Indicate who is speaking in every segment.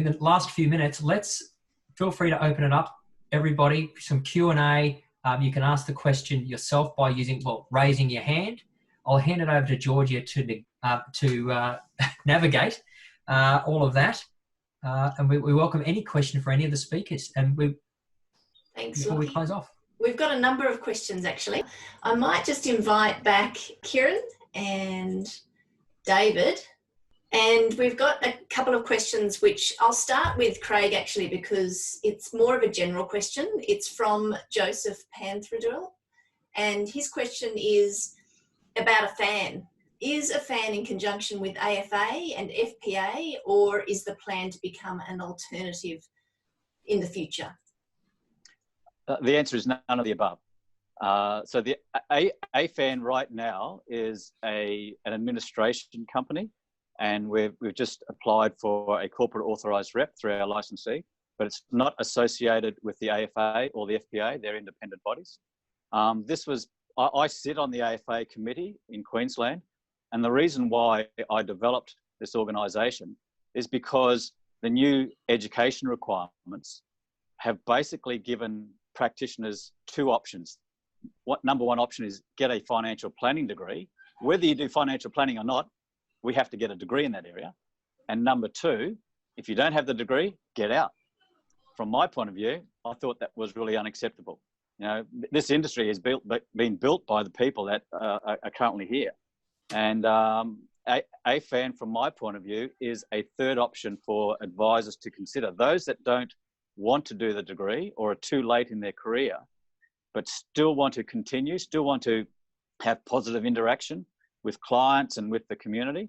Speaker 1: in the last few minutes, let's feel free to open it up. Everybody, some Q&A. You can ask the question yourself by raising your hand. I'll hand it over to Georgia to navigate all of that. And we welcome any question for any of the speakers. And
Speaker 2: Thanks,
Speaker 1: before we close off.
Speaker 2: We've got a number of questions, actually. I might just invite back Kieran and David. And we've got a couple of questions, which I'll start with Craig, actually, because it's more of a general question. It's from Joseph Panthradil. And his question is about a fan. Is a fan in conjunction with AFA and FPA, or is the plan to become an alternative in the future?
Speaker 3: The answer is none of the above. So the AFAN right now is an administration company, and we've just applied for a corporate authorised rep through our licensee, but it's not associated with the AFA or the FPA. They're independent bodies. I sit on the AFA committee in Queensland, and the reason why I developed this organisation is because the new education requirements have basically given practitioners two options. Number one option is get a financial planning degree. Whether you do financial planning or not, we have to get a degree in that area. And number two, if you don't have the degree, get out. From my point of view, I thought that was really unacceptable. You know, this industry has been built by the people that are currently here. And AFAN, from my point of view, is a third option for advisors to consider. Those that don't want to do the degree or are too late in their career, but still want to continue, still want to have positive interaction with clients and with the community,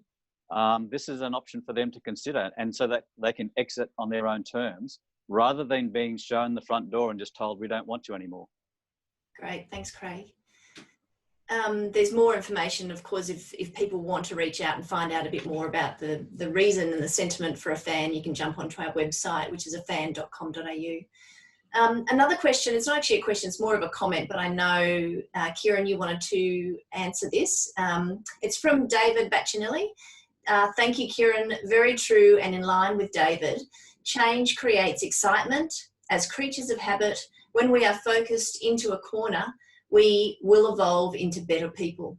Speaker 3: this is an option for them to consider, and so that they can exit on their own terms rather than being shown the front door and just told we don't want you anymore.
Speaker 2: Great, thanks, Craig. There's more information, of course, if people want to reach out and find out a bit more about the reason and the sentiment for a fan, you can jump onto our website, which is afan.com.au. Another question, it's not actually a question, it's more of a comment, but I know, Kieran, you wanted to answer this. It's from David Baccinelli. Thank you, Kieran. Very true and in line with David. Change creates excitement. As creatures of habit, when we are focused into a corner, we will evolve into better people.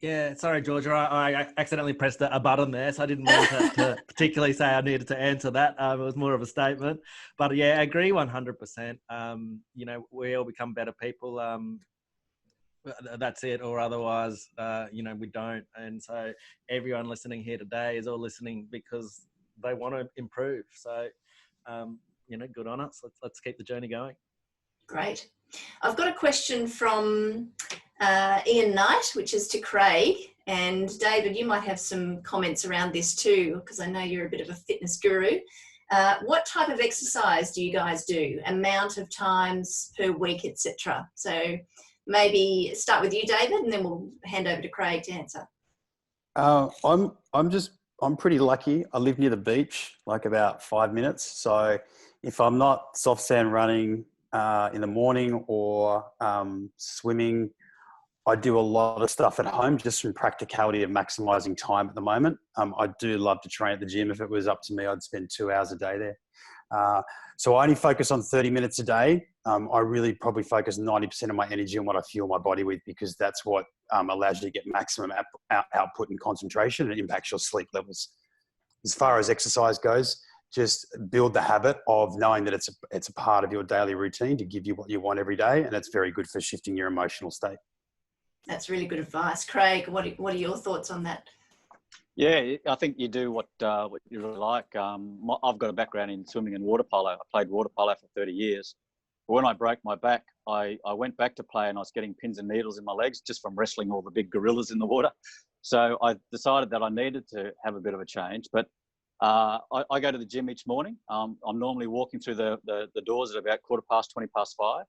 Speaker 4: Yeah, sorry, Georgia. I accidentally pressed a button there, so I didn't mean to particularly say I needed to answer that. It was more of a statement. But yeah, I agree 100%. You know, we all become better people. That's it, or otherwise, you know, we don't. And so everyone listening here today is all listening because they want to improve. So, you know, good on us. Let's keep the journey going.
Speaker 2: Great. I've got a question from Ian Knight, which is to Craig. And David, you might have some comments around this too, because I know you're a bit of a fitness guru. What type of exercise do you guys do? Amount of times per week, etc. So maybe start with you, David, and then we'll hand over to Craig to answer.
Speaker 5: I'm pretty lucky. I live near the beach, like about 5 minutes. So if I'm not soft sand running in the morning or swimming, I do a lot of stuff at home just from practicality of maximizing time at the moment. I do love to train at the gym. If it was up to me, I'd spend 2 hours a day there. So I only focus on 30 minutes a day. I really probably focus 90% of my energy on what I fuel my body with, because that's what allows you to get maximum output and concentration, and impacts your sleep levels. As far as exercise goes, just build the habit of knowing that it's a part of your daily routine to give you what you want every day, and it's very good for shifting your emotional state.
Speaker 2: That's really good advice. Craig, what are your thoughts on that?
Speaker 3: Yeah, I think you do what you really like. I've got a background in swimming and water polo. I played water polo for 30 years. But when I broke my back, I went back to play, and I was getting pins and needles in my legs just from wrestling all the big gorillas in the water. So I decided that I needed to have a bit of a change. But I go to the gym each morning. I'm normally walking through the doors at about 5:15.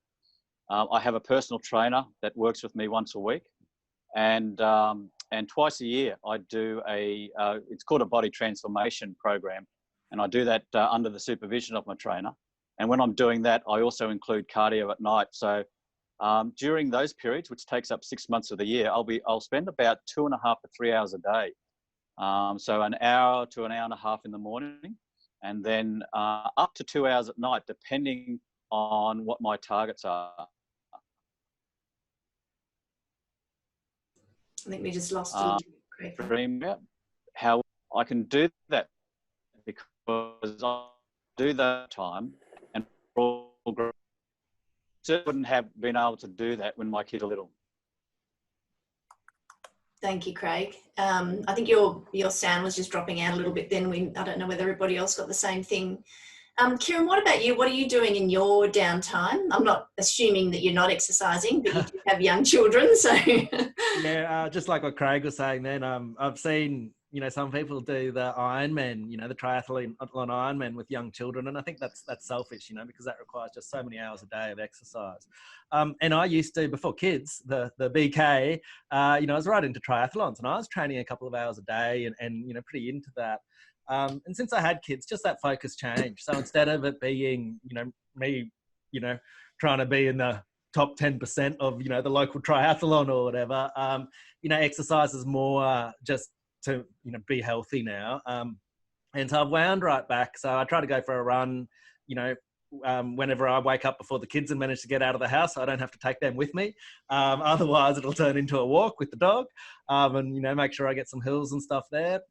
Speaker 3: I have a personal trainer that works with me once a week, and twice a year I do it's called a body transformation program, and I do that under the supervision of my trainer. And when I'm doing that, I also include cardio at night. So during those periods, which takes up 6 months of the year, I'll spend about 2.5 to 3 hours a day. So an hour to an hour and a half in the morning, and then up to 2 hours at night, depending on what my targets are.
Speaker 2: I think we just lost a little bit, Craig.
Speaker 3: Dream out how I can do that, because I do that time and wouldn't have been able to do that when my kids are little.
Speaker 2: Thank you, Craig. I think your sound was just dropping out a little bit then. I don't know whether everybody else got the same thing. Kieran, what about you? What are you doing in your downtime? I'm not assuming that you're not exercising, but you do have young children, so.
Speaker 4: Yeah, just like what Craig was saying then, I've seen, some people do the Ironman, the triathlon Ironman with young children. And I think that's selfish, because that requires just so many hours a day of exercise. And I used to, before kids, the BK, I was right into triathlons, and I was training a couple of hours a day and pretty into that. And since I had kids, just that focus changed. So instead of it being, me, trying to be in the top 10% of, the local triathlon or whatever, exercise is more just to, be healthy now. And so I've wound right back. So I try to go for a run, whenever I wake up before the kids and manage to get out of the house, so I don't have to take them with me. Otherwise it'll turn into a walk with the dog, and, make sure I get some hills and stuff there.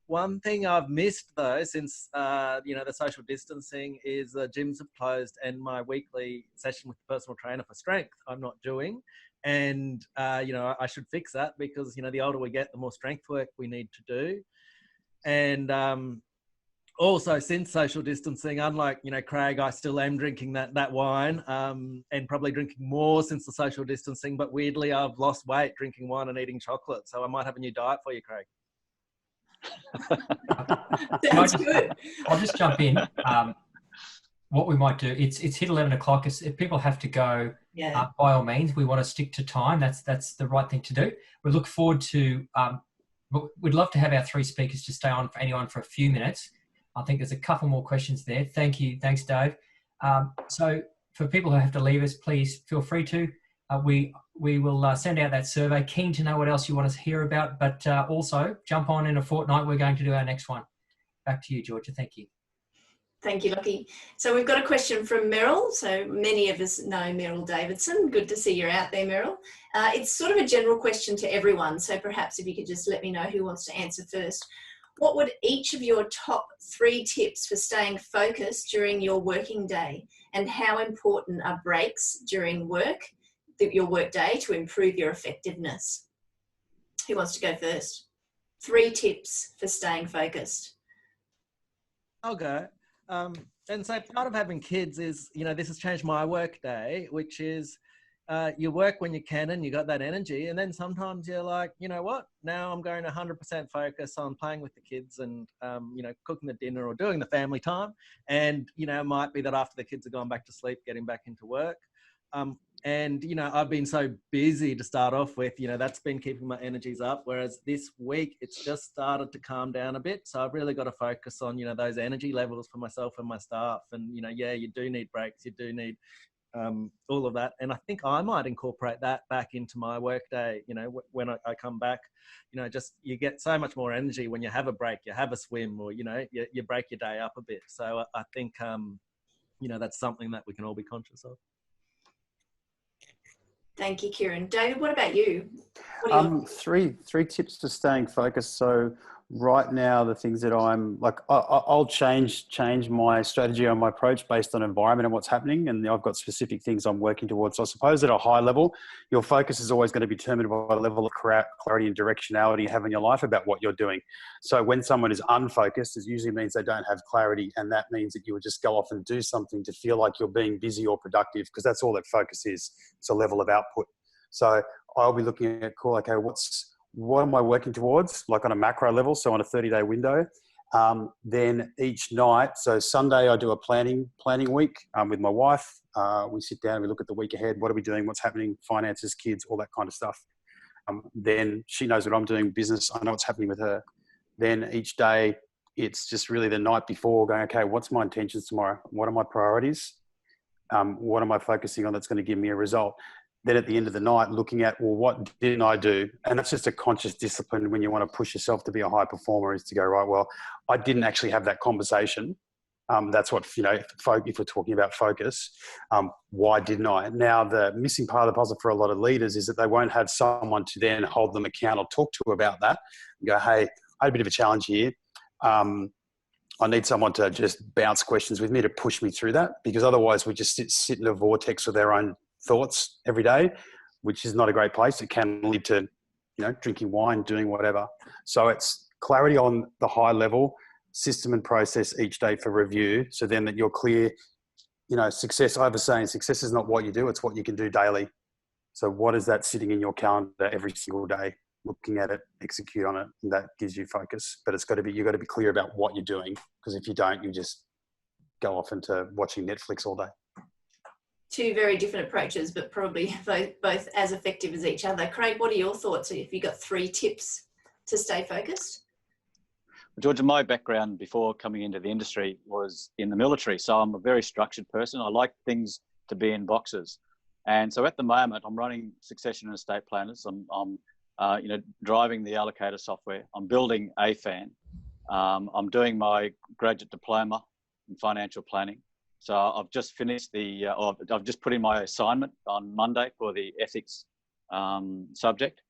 Speaker 4: One thing I've missed though, since, the social distancing, is the gyms have closed, and my weekly session with the personal trainer for strength I'm not doing. And, I should fix that, because, the older we get, the more strength work we need to do. And also, since social distancing, unlike, Craig, I still am drinking that wine, and probably drinking more since the social distancing. But weirdly, I've lost weight drinking wine and eating chocolate. So I might have a new diet for you, Craig.
Speaker 2: Sounds good.
Speaker 1: I'll just jump in. What we might do, it's hit 11 o'clock. If people have to go, by all means, we want to stick to time. That's the right thing to do. We look forward to, we'd love to have our three speakers to stay on for anyone for a few minutes. I think there's a couple more questions there. Thank you. Thanks, Dave. So for people who have to leave us, please feel free to. We will send out that survey. Keen to know what else you want us to hear about, but also jump on in a fortnight. We're going to do our next one. Back to you, Georgia. Thank you.
Speaker 2: Thank you, Lockie. So we've got a question from Meryl. So many of us know Meryl Davidson. Good to see you're out there, Meryl. It's sort of a general question to everyone. So perhaps if you could just let me know who wants to answer first. What would each of your top 3 tips for staying focused during your working day, and how important are breaks during your work day to improve your effectiveness? Who wants to go first? 3 tips for staying focused.
Speaker 4: I'll go. And so part of having kids is, this has changed my work day, which is you work when you can and you got that energy. And then sometimes you're like, you know what, now I'm going to 100% focus on playing with the kids and, cooking the dinner or doing the family time. And, it might be that after the kids have gone back to sleep, getting back into work. And, I've been so busy to start off with, that's been keeping my energies up. Whereas this week, it's just started to calm down a bit. So I've really got to focus on, those energy levels for myself and my staff. And, you do need breaks. You do need all of that. And I think I might incorporate that back into my work day, when I come back, just you get so much more energy when you have a break, you have a swim, or, you break your day up a bit. So I think, that's something that we can all be conscious of.
Speaker 2: Thank you, Kieran. David, what about you?
Speaker 5: Three tips for staying focused. So right now, the things that I'm like, I'll change my strategy or my approach based on environment and what's happening. And I've got specific things I'm working towards. So I suppose at a high level, your focus is always going to be determined by the level of clarity and directionality you have in your life about what you're doing. So when someone is unfocused, it usually means they don't have clarity. And that means that you would just go off and do something to feel like you're being busy or productive, because that's all that focus is. It's a level of output. So I'll be looking at, cool, okay, what am I working towards, like on a macro level, so on a 30-day window. Then each night, so Sunday I do a planning week with my wife. We sit down and we look at the week ahead. What are we doing? What's happening? Finances, kids, all that kind of stuff. Then she knows what I'm doing, business. I know what's happening with her. Then each day, it's just really the night before going, okay, what's my intentions tomorrow? What are my priorities? What am I focusing on that's going to give me a result? Then at the end of the night, looking at, well, what didn't I do? And that's just a conscious discipline when you want to push yourself to be a high performer, is to go, right, well, I didn't actually have that conversation. That's what, if we're talking about focus, why didn't I? Now, the missing part of the puzzle for a lot of leaders is that they won't have someone to then hold them account or talk to about that and go, hey, I had a bit of a challenge here. I need someone to just bounce questions with me to push me through that, because otherwise we just sit in a vortex with our own thoughts every day, which is not a great place. It can lead to, drinking wine, doing whatever. So it's clarity on the high level, system and process each day for review. So then that you're clear, success, I was saying success is not what you do, it's what you can do daily. So what is that sitting in your calendar every single day? Looking at it, execute on it, and that gives you focus. But you've got to be clear about what you're doing, because if you don't, you just go off into watching Netflix all day.
Speaker 2: Two very different approaches, but probably both as effective as each other. Craig, what are your thoughts? Have you got 3 tips to stay focused?
Speaker 3: Georgia, my background before coming into the industry was in the military. So I'm a very structured person. I like things to be in boxes. And so at the moment, I'm running succession and estate planners. I'm driving the allocator software. I'm building AFAN. I'm doing my graduate diploma in financial planning. So I've just finished I've just put in my assignment on Monday for the ethics subject.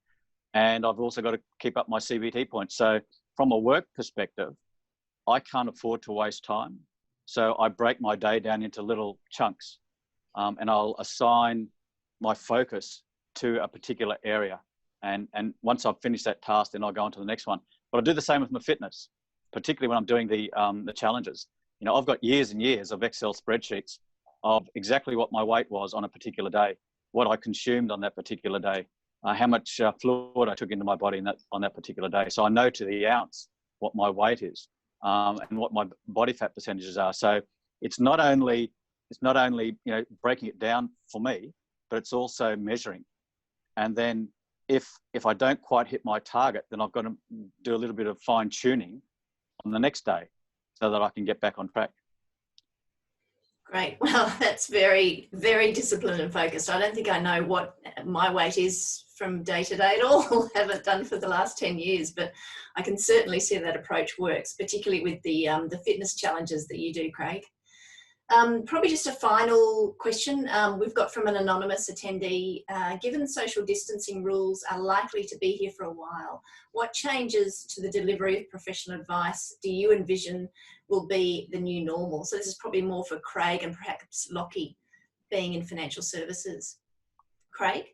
Speaker 3: And I've also got to keep up my CBT points. So from a work perspective, I can't afford to waste time. So I break my day down into little chunks, and I'll assign my focus to a particular area. And once I've finished that task, then I'll go on to the next one. But I do the same with my fitness, particularly when I'm doing the challenges. I've got years and years of Excel spreadsheets of exactly what my weight was on a particular day, what I consumed on that particular day, how much fluid I took into my body on that particular day. So I know to the ounce what my weight is and what my body fat percentages are. So it's not only breaking it down for me, but it's also measuring. And then if I don't quite hit my target, then I've got to do a little bit of fine tuning on the next day so that I can get back on track.
Speaker 2: Great. Well, that's very, very disciplined and focused. I don't think I know what my weight is from day to day at all. Haven't done for the last 10 years, but I can certainly see that approach works, particularly with the fitness challenges that you do, Craig. Probably just a final question we've got from an anonymous attendee. Given social distancing rules are likely to be here for a while, what changes to the delivery of professional advice do you envision will be the new normal? So this is probably more for Craig and perhaps Lockie, being in financial services. Craig?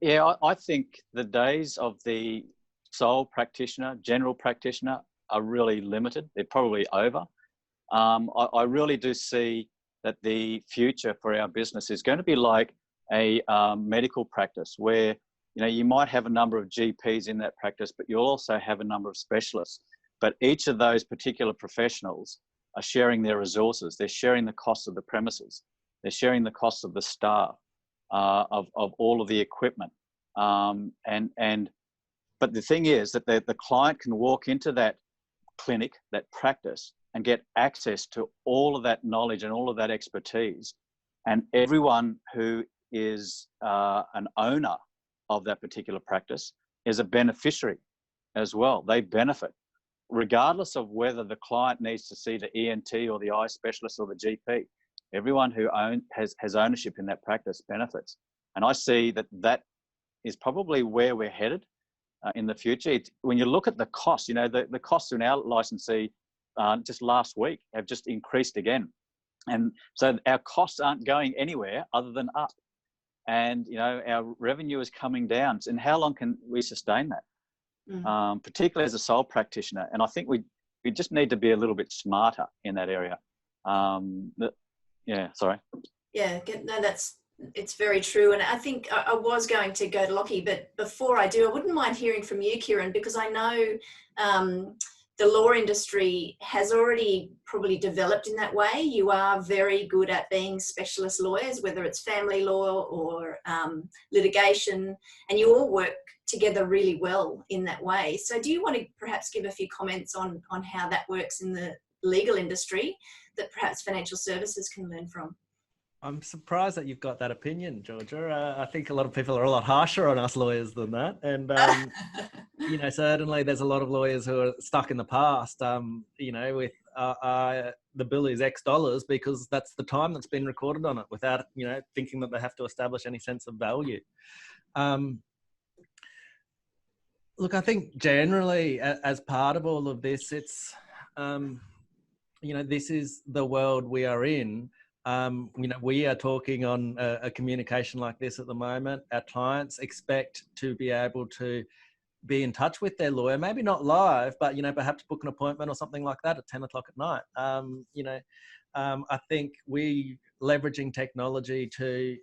Speaker 3: Yeah, I think the days of the sole practitioner, general practitioner are really limited. They're probably over. I really do see that the future for our business is going to be like a medical practice where, you might have a number of GPs in that practice, but you'll also have a number of specialists. But each of those particular professionals are sharing their resources. They're sharing the cost of the premises. They're sharing the cost of the staff, of all of the equipment. But the thing is that the client can walk into that clinic, that practice, and get access to all of that knowledge and all of that expertise. And everyone who is an owner of that particular practice is a beneficiary as well. They benefit, regardless of whether the client needs to see the ENT or the eye specialist or the GP. Everyone who has ownership in that practice benefits. And I see that is probably where we're headed in the future. When you look at the costs, the costs in our licensee just last week have just increased again. And so our costs aren't going anywhere other than up. And, our revenue is coming down. And how long can we sustain that? Particularly as a sole practitioner. And I think we just need to be a little bit smarter in that area. Yeah, sorry. Yeah,
Speaker 2: no, it's very true. And I think I was going to go to Lockie, but before I do, I wouldn't mind hearing from you, Kieran, because I know the law industry has already probably developed in that way. You are very good at being specialist lawyers, whether it's family law or litigation, and you all work together really well in that way. So do you want to perhaps give a few comments on how that works in the legal industry that perhaps financial services can learn from?
Speaker 4: I'm surprised that you've got that opinion, Georgia. I think a lot of people are a lot harsher on us lawyers than that. And, certainly there's a lot of lawyers who are stuck in the past, with the bill is X dollars because that's the time that's been recorded on it, without thinking that they have to establish any sense of value. Look, I think generally, as part of all of this, it's this is the world we are in. We are talking on a communication like this at the moment. Our clients expect to be able to be in touch with their lawyer, maybe not live, but perhaps book an appointment or something like that at 10 o'clock at night. I think we leveraging technology to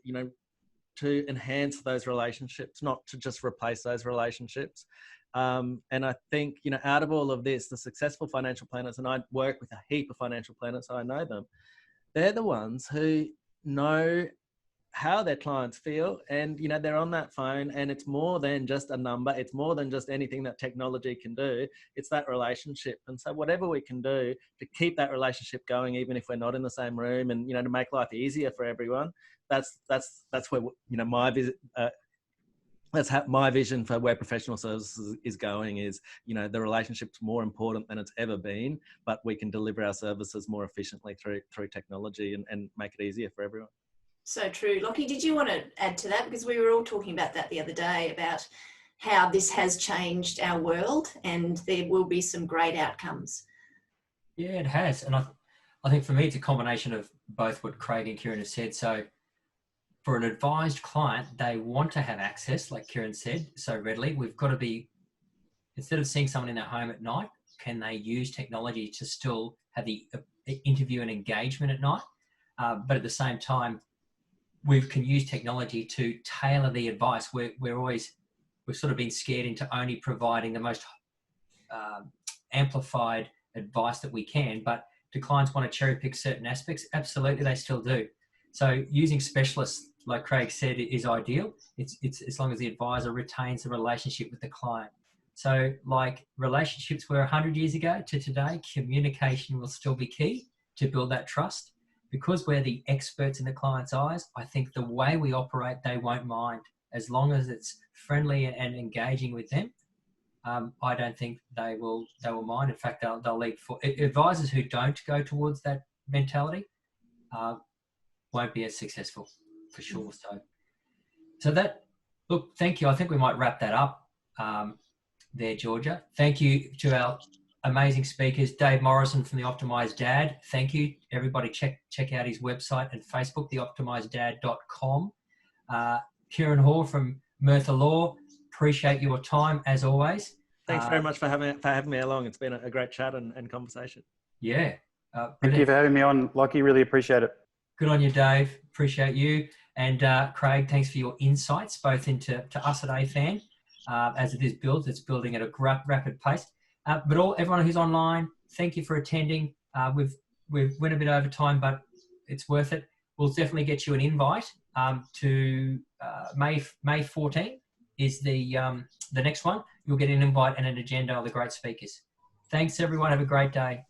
Speaker 4: enhance those relationships, not to just replace those relationships. And I think out of all of this, the successful financial planners, and I work with a heap of financial planners, so I know them, they're the ones who know how their clients feel, and they're on that phone, and it's more than just a number, it's more than just anything that technology can do, it's that relationship. And so whatever we can do to keep that relationship going, even if we're not in the same room, and to make life easier for everyone, that's where my visit that's how my vision for where professional services is going is, the relationship's more important than it's ever been, but we can deliver our services more efficiently through technology and make it easier for everyone.
Speaker 2: So true. Lockie, did you want to add to that? Because we were all talking about that the other day, about how this has changed our world and there will be some great outcomes.
Speaker 1: Yeah, it has. And I think for me, it's a combination of both what Craig and Kieran have said. So for an advised client, they want to have access, like Kieran said, so readily. We've got to be, instead of seeing someone in their home at night, can they use technology to still have the interview and engagement at night? But at the same time, we can use technology to tailor the advice. We've sort of been scared into only providing the most amplified advice that we can, but do clients want to cherry pick certain aspects? Absolutely, they still do. So using specialists, like Craig said, is ideal. It's as long as the advisor retains the relationship with the client. So like relationships were 100 years ago to today, communication will still be key to build that trust. Because we're the experts in the client's eyes, I think the way we operate, they won't mind. As long as it's friendly and engaging with them, I don't think they will mind. In fact, they'll lead for advisors who don't go towards that mentality won't be as successful, for sure. So that, look, thank you. I think we might wrap that up there, Georgia. Thank you to our amazing speakers, Dave Morrison from The Optimized Dad. Thank you. Everybody check out his website and Facebook, theoptimizeddad.com. Kieran Hall from Merthyr Law. Appreciate your time as always.
Speaker 4: Thanks very much for having me along. It's been a great chat and conversation.
Speaker 1: Yeah.
Speaker 5: Thank you for having me on, Lockie. Really appreciate it.
Speaker 1: Good on you, Dave. Appreciate you. And Craig, thanks for your insights, both into us at AFAN, as it is built. It's building at a rapid pace. But everyone who's online, thank you for attending. We've went a bit over time, but it's worth it. We'll definitely get you an invite to May 14 is the next one. You'll get an invite and an agenda of the great speakers. Thanks, everyone. Have a great day.